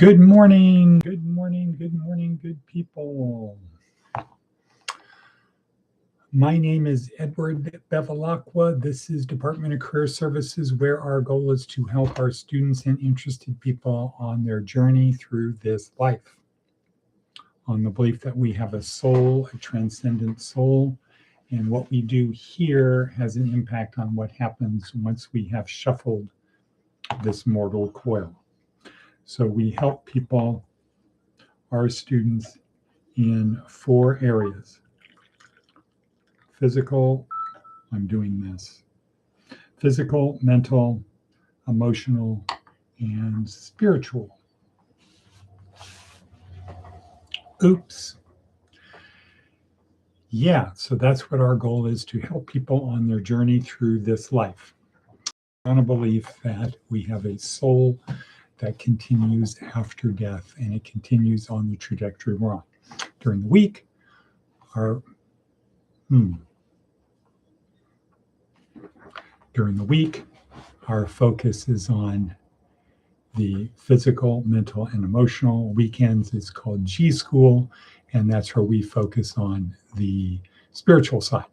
Good morning, good morning, good morning, good people. My name is Edward Bevilacqua. This is Department of Career Services, where our goal is to help our students and interested people on their journey through this life. On the belief that we have a soul, a transcendent soul, and what we do here has an impact on what happens once we have shuffled this mortal coil. So we help people, our students, in 4 areas. Physical, I'm doing this. Physical, mental, emotional, and spiritual. Oops. Yeah, so that's what our goal is, to help people on their journey through this life. On a belief that we have a soul that continues after death, and it continues on the trajectory we're on. During the week, our focus is on the physical, mental, and emotional. Weekends is called G School, and that's where we focus on the spiritual side.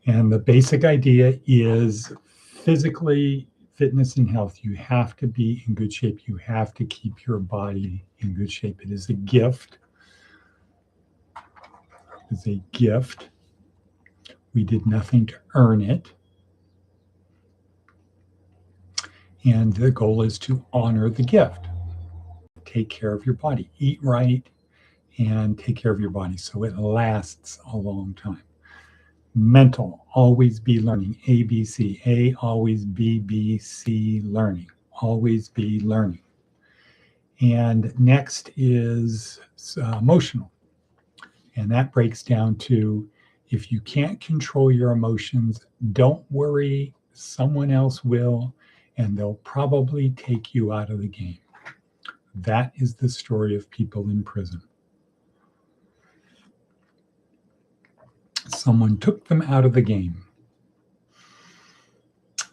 And the basic idea is physically, fitness and health. You have to be in good shape. You have to keep your body in good shape. It is a gift. It's a gift. We did nothing to earn it. And the goal is to honor the gift. Take care of your body. Eat right and take care of your body so it lasts a long time. Mental, always be learning. ABC. A, always be, B, C, learning. Always be learning. And next is emotional. And that breaks down to, if you can't control your emotions, don't worry, someone else will, and they'll probably take you out of the game. That is the story of people in prison. Someone took them out of the game.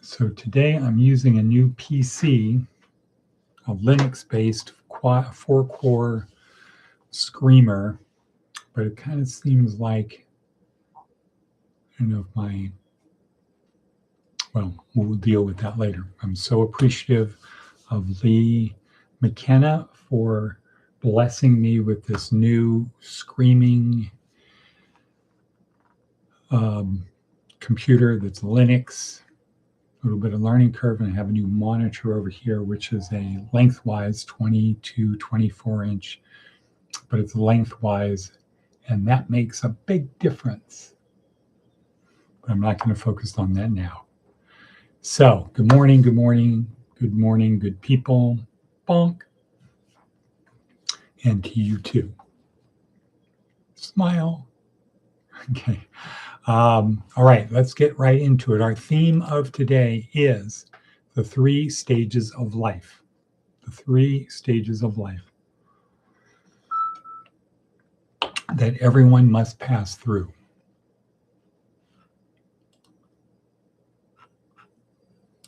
So today I'm using a new PC, a Linux-based 4-core Screamer, but it kind of seems like, I don't know if we'll deal with that later. I'm so appreciative of Lee McKenna for blessing me with this new screaming computer that's Linux, a little bit of learning curve, and I have a new monitor over here, which is a lengthwise 20 to 24 inch, but it's lengthwise, and that makes a big difference. But I'm not going to focus on that now. So, good morning, good morning, good morning, good people. Bonk. And to you too. Smile. Okay. All right, let's get right into it. Our theme of today is the 3 stages of life. The 3 stages of life that everyone must pass through.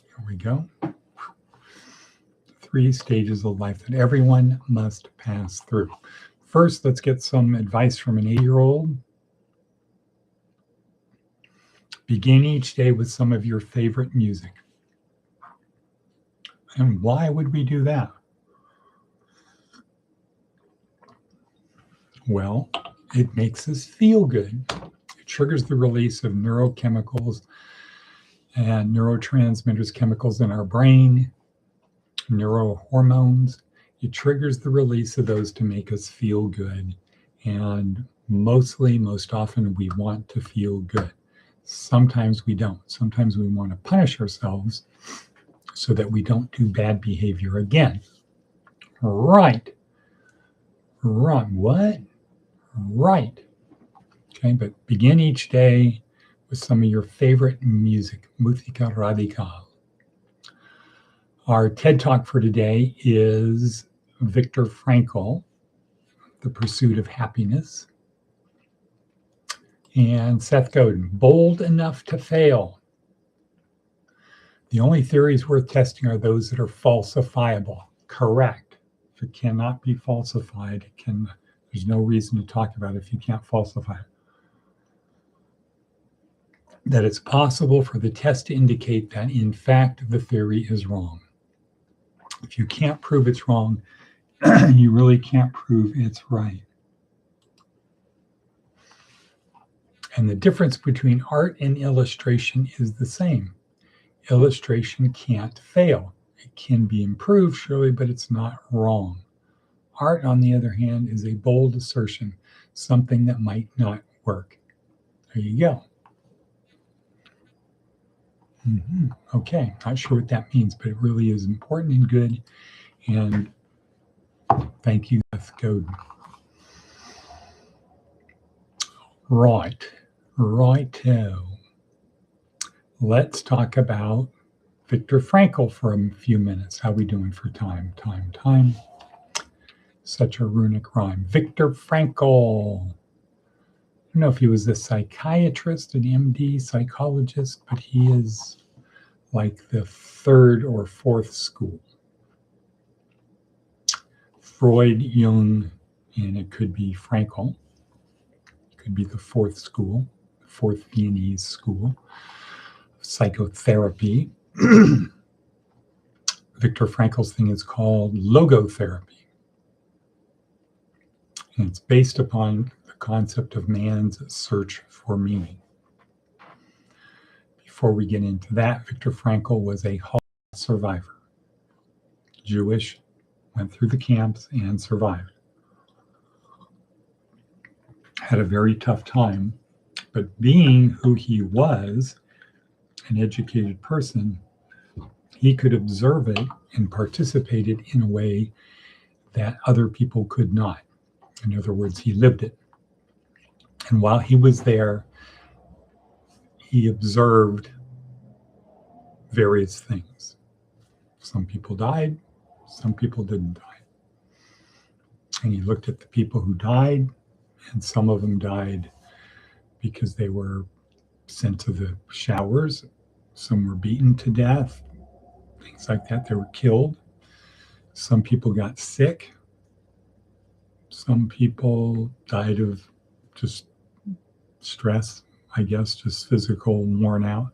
Here we go. 3 stages of life that everyone must pass through. First, let's get some advice from an 8-year-old. Begin each day with some of your favorite music. And why would we do that? Well, it makes us feel good. It triggers the release of neurochemicals and neurotransmitters, chemicals in our brain, neurohormones. It triggers the release of those to make us feel good. And most often, we want to feel good. Sometimes we don't. Sometimes we want to punish ourselves so that we don't do bad behavior again. Right. Wrong. What? Right. Okay, but begin each day with some of your favorite music, música radical. Our TED Talk for today is Viktor Frankl, The Pursuit of Happiness. And Seth Godin, Bold Enough to Fail. The only theories worth testing are those that are falsifiable. Correct. If it cannot be falsified, there's no reason to talk about it if you can't falsify it. That it's possible for the test to indicate that, in fact, the theory is wrong. If you can't prove it's wrong, you really can't prove it's right. And the difference between art and illustration is the same. Illustration can't fail. It can be improved, surely, but it's not wrong. Art, on the other hand, is a bold assertion, something that might not work. There you go. Okay, not sure what that means, but it really is important and good. And thank you, Beth Godin. Righto. Let's talk about Viktor Frankl for a few minutes. How are we doing for time? Such a runic rhyme. Viktor Frankl. I don't know if he was a psychiatrist, an MD, psychologist, but he is like the third or fourth school. Freud, Jung, and it could be Frankl. It could be the fourth school, fourth Viennese school of psychotherapy. Viktor Frankl's thing is called logotherapy. And it's based upon the concept of man's search for meaning. Before we get into that, Viktor Frankl was a Holocaust survivor. Jewish, went through the camps and survived. Had a very tough time, but being who he was, an educated person, he could observe it and participated in a way that other people could not. In other words, he lived it. And while he was there, he observed various things. Some people died, some people didn't die. And he looked at the people who died, and some of them died because they were sent to the showers. Some were beaten to death, things like that. They were killed. Some people got sick. Some people died of just stress, I guess, just physical, worn out.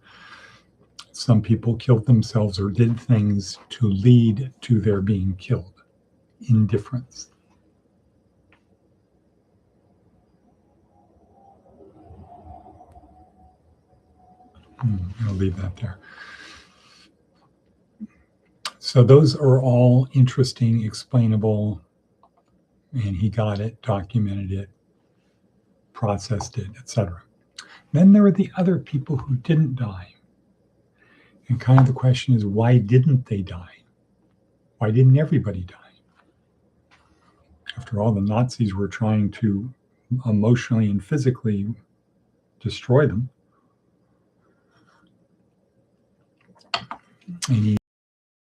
Some people killed themselves or did things to lead to their being killed. Indifference. I'll leave that there. So those are all interesting, explainable, and he got it, documented it, processed it, etc. Then there were the other people who didn't die. And kind of the question is, why didn't they die? Why didn't everybody die? After all, the Nazis were trying to emotionally and physically destroy them. And he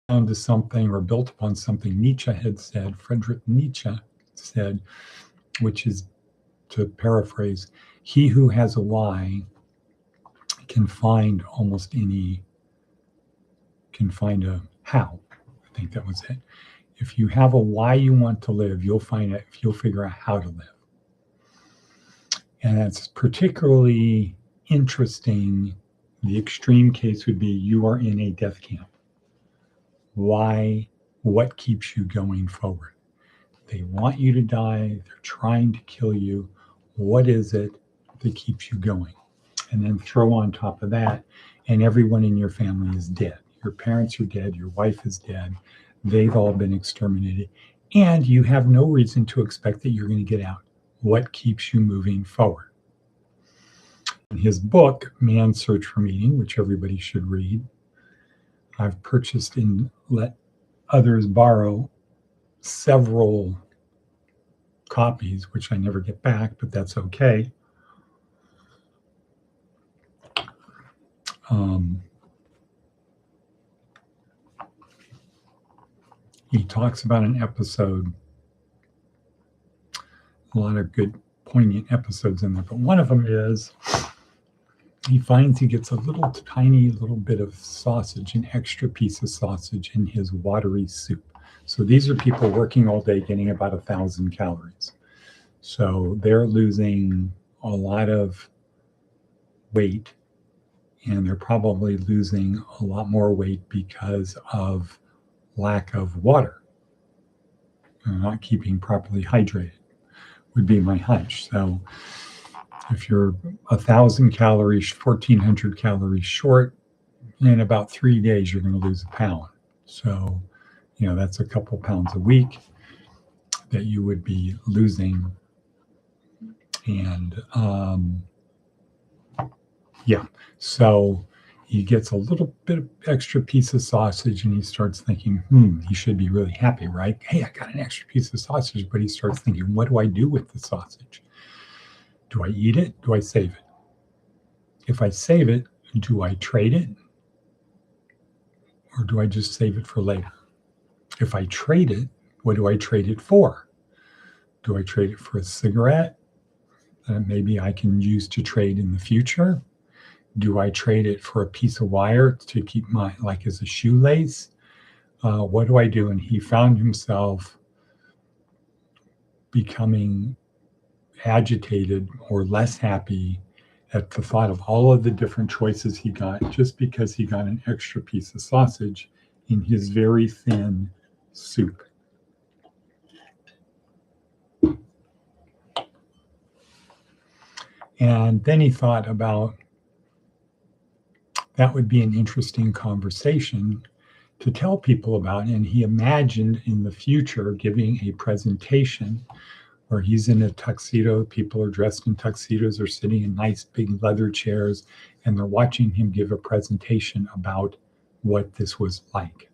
found to something or built upon something Nietzsche had said, Friedrich Nietzsche said, which is, to paraphrase, he who has a why can find almost any, can find a how. I think that was it. If you have a why you want to live, you'll find it, you'll figure out how to live. And that's particularly interesting. The extreme case would be you are in a death camp. Why? What keeps you going forward? They want you to die. They're trying to kill you. What is it that keeps you going? And then throw on top of that, and everyone in your family is dead. Your parents are dead. Your wife is dead. They've all been exterminated. And you have no reason to expect that you're going to get out. What keeps you moving forward? In his book, Man's Search for Meaning, which everybody should read, I've purchased and let others borrow several copies, which I never get back, but that's okay. He talks about an episode, a lot of good, poignant episodes in there, but one of them is he finds he gets a tiny little bit of sausage, an extra piece of sausage in his watery soup. So these are people working all day getting about 1,000 calories. So they're losing a lot of weight, and they're probably losing a lot more weight because of lack of water. They're not keeping properly hydrated, would be my hunch. So if you're 1,000 calories, 1,400 calories short, in about 3 days, you're going to lose a pound. So, that's a couple pounds a week that you would be losing. And so he gets a little bit of extra piece of sausage and he starts thinking, he should be really happy, right? Hey, I got an extra piece of sausage. But he starts thinking, what do I do with the sausage? Do I eat it? Do I save it? If I save it, do I trade it? Or do I just save it for later? If I trade it, what do I trade it for? Do I trade it for a cigarette that maybe I can use to trade in the future? Do I trade it for a piece of wire to keep like as a shoelace? What do I do? And he found himself becoming agitated or less happy at the thought of all of the different choices he got just because he got an extra piece of sausage in his very thin soup. And then he thought about that would be an interesting conversation to tell people about. And he imagined in the future giving a presentation where he's in a tuxedo, people are dressed in tuxedos or sitting in nice big leather chairs, and they're watching him give a presentation about what this was like,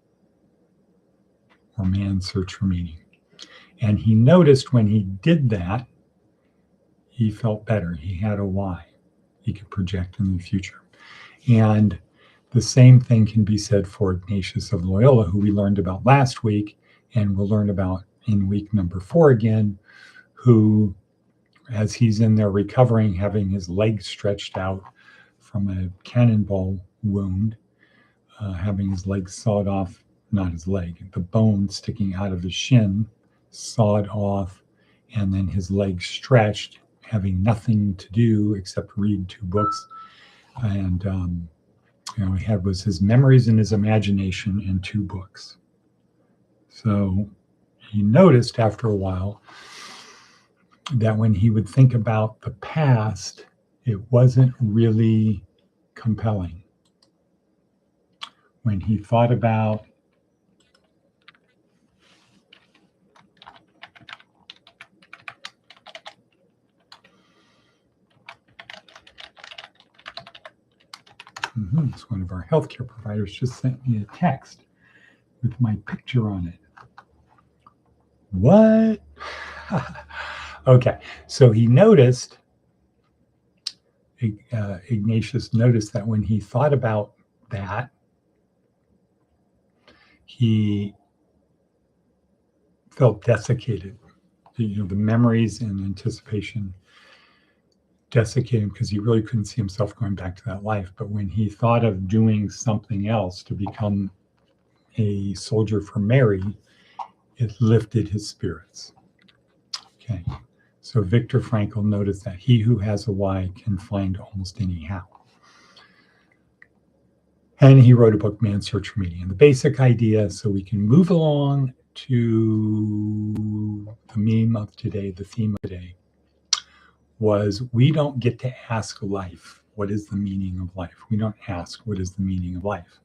or man's search for meaning. And he noticed when he did that, he felt better. He had a why he could project in the future. And the same thing can be said for Ignatius of Loyola, who we learned about last week, and we'll learn about in week number 4 again, who, as he's in there recovering, having his leg stretched out from a cannonball wound, having his leg sawed off, not his leg, the bone sticking out of his shin, sawed off, and then his leg stretched, having nothing to do except read 2 books. And he had was his memories and his imagination and 2 books. So he noticed after a while that when he would think about the past, it wasn't really compelling. When he thought about it's one of our healthcare providers just sent me a text with my picture on it. What? Okay, so he noticed, Ignatius noticed that when he thought about that, he felt desiccated. The memories and anticipation desiccated him because he really couldn't see himself going back to that life. But when he thought of doing something else to become a soldier for Mary, it lifted his spirits. Okay, so Viktor Frankl noticed that he who has a why can find almost any how. And he wrote a book, Man's Search for Meaning. And the basic idea, so we can move along to the meme of today, the theme of today, was we don't get to ask life, what is the meaning of life? We don't ask, what is the meaning of life?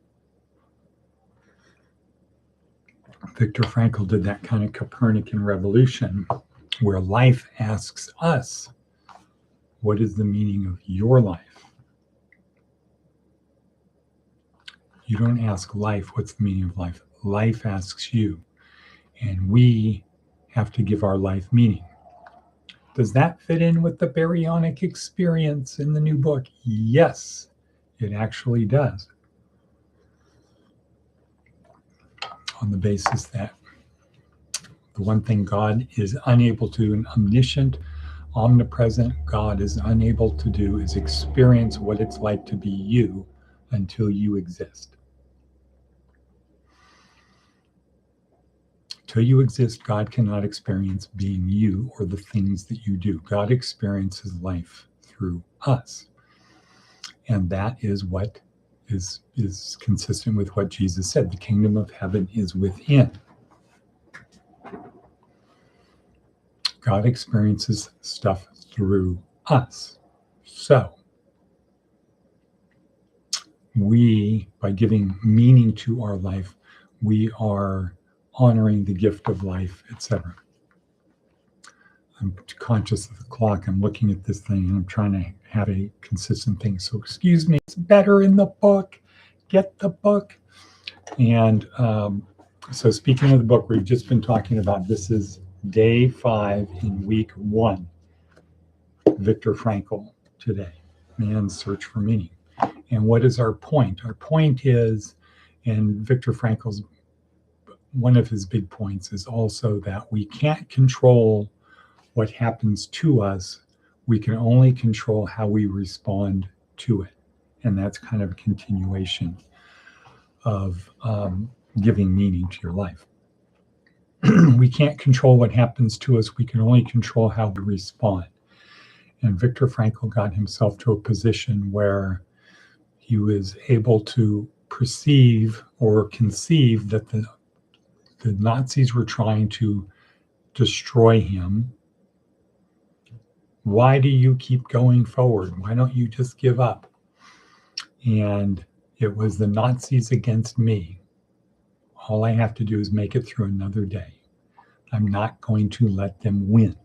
Viktor Frankl did that kind of Copernican revolution where life asks us, what is the meaning of your life? You don't ask life, what's the meaning of life? Life asks you, and we have to give our life meaning. Does that fit in with the baryonic experience in the new book? Yes, it actually does. On the basis that the one thing God is unable to, an omniscient, omnipresent God is unable to do is experience what it's like to be you until you exist. Until you exist, God cannot experience being you or the things that you do. God experiences life through us. And that is what is consistent with what Jesus said. The kingdom of heaven is within. God experiences stuff through us. So we, by giving meaning to our life, we are honoring the gift of life, etc. I'm conscious of the clock. I'm looking at this thing and I'm trying to have a consistent thing. So excuse me, it's better in the book. Get the book. And so speaking of the book, we've just been talking about, this is day 5 in week 1. Viktor Frankl today, Man's Search for Meaning. And what is our point? Our point is, and Viktor Frankl's, one of his big points is also that we can't control what happens to us. We can only control how we respond to it. And that's kind of a continuation of giving meaning to your life. We can't control what happens to us. We can only control how we respond. And Viktor Frankl got himself to a position where he was able to perceive or conceive that the Nazis were trying to destroy him. Why do you keep going forward? Why don't you just give up? And it was the Nazis against me. All I have to do is make it through another day. I'm not going to let them win.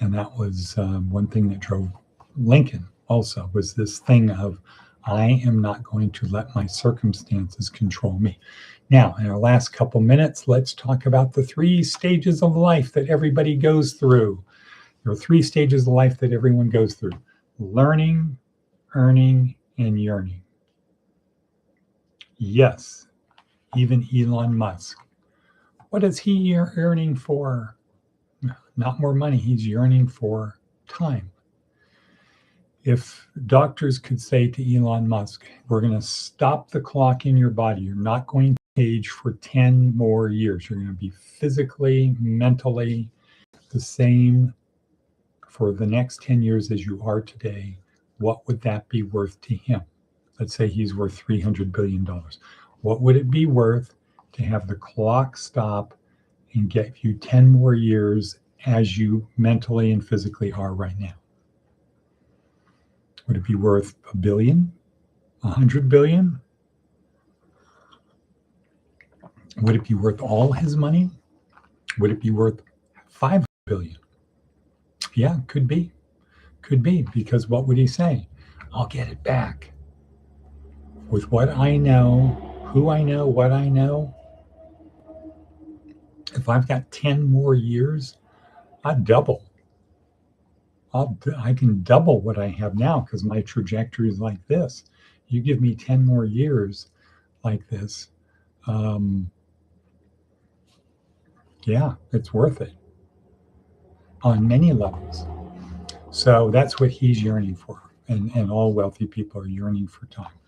And that was one thing that drove Lincoln also, was this thing of, I am not going to let my circumstances control me. Now, in our last couple minutes, let's talk about the 3 stages of life that everybody goes through. There are 3 stages of life that everyone goes through: learning, earning, and yearning. Yes, even Elon Musk. What is he yearning for? Not more money. He's yearning for time. If doctors could say to Elon Musk, we're going to stop the clock in your body. You're not going to age for 10 more years. You're going to be physically, mentally the same for the next 10 years as you are today. What would that be worth to him? Let's say he's worth $300 billion. What would it be worth to have the clock stop and get you 10 more years as you mentally and physically are right now? Would it be worth $1 billion? $100 billion? Would it be worth all his money? Would it be worth $5 billion? Yeah, could be. Could be, because what would he say? I'll get it back. With what I know, who I know, what I know, if I've got 10 more years, I'd double. I can double what I have now because my trajectory is like this. You give me 10 more years like this, yeah, it's worth it on many levels. So that's what he's yearning for. And all wealthy people are yearning for time.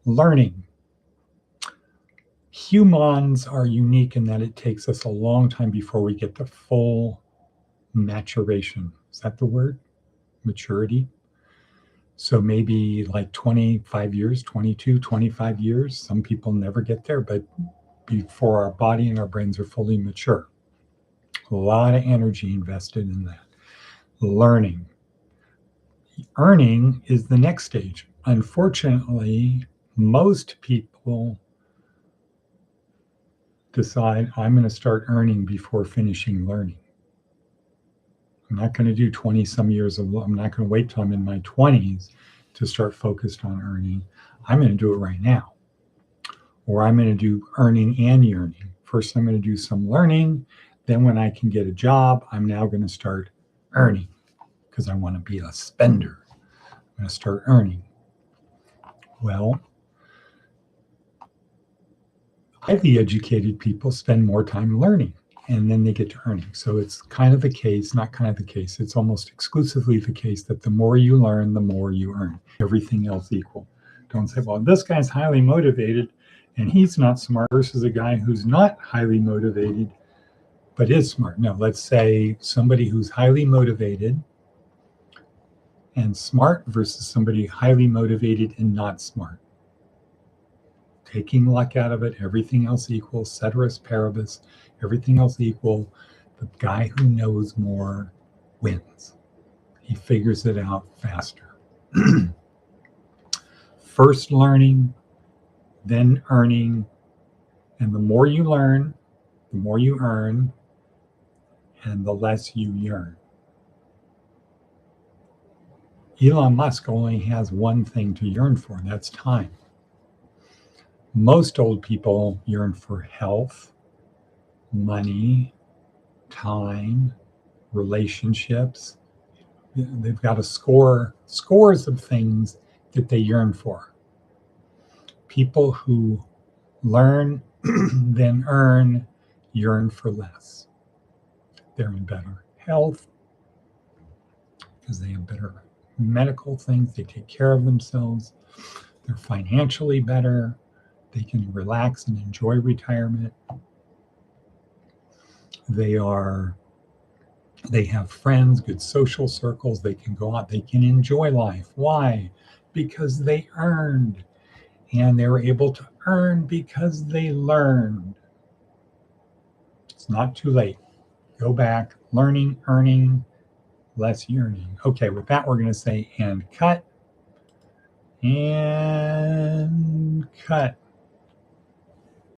Learning. Humans are unique in that it takes us a long time before we get to full maturation. Is that the word? Maturity. So maybe like 25 years, 22, 25 years. Some people never get there, but before our body and our brains are fully mature. A lot of energy invested in that. Learning. Earning is the next stage. Unfortunately, most people decide, I'm going to start earning before finishing learning. I'm not going to do 20 some years of, I'm not going to wait till I'm in my 20s to start focused on earning. I'm going to do it right now. Or I'm going to do earning and yearning. First, I'm going to do some learning. Then when I can get a job, I'm now going to start earning because I want to be a spender. I'm going to start earning. Well, highly educated people spend more time learning and then they get to earning. So it's kind of the case, not kind of the case, it's almost exclusively the case that the more you learn, the more you earn. Everything else equal. Don't say, well, this guy's highly motivated and he's not smart versus a guy who's not highly motivated but is smart. No, let's say somebody who's highly motivated and smart versus somebody highly motivated and not smart. Taking luck out of it, everything else equal, ceteris paribus, everything else equal, the guy who knows more wins. He figures it out faster. First learning, then earning, and the more you learn, the more you earn, and the less you yearn. Elon Musk only has one thing to yearn for, and that's time. Most old people yearn for health, money, time, relationships. They've got scores of things that they yearn for. People who learn, then earn, yearn for less. They're in better health because they have better medical things. They take care of themselves. They're financially better. They can relax and enjoy retirement. They have friends, good social circles. They can go out. They can enjoy life. Why? Because they earned. And they were able to earn because they learned. It's not too late. Go back, learning, earning, less yearning. Okay, with that, we're going to say and cut. And cut.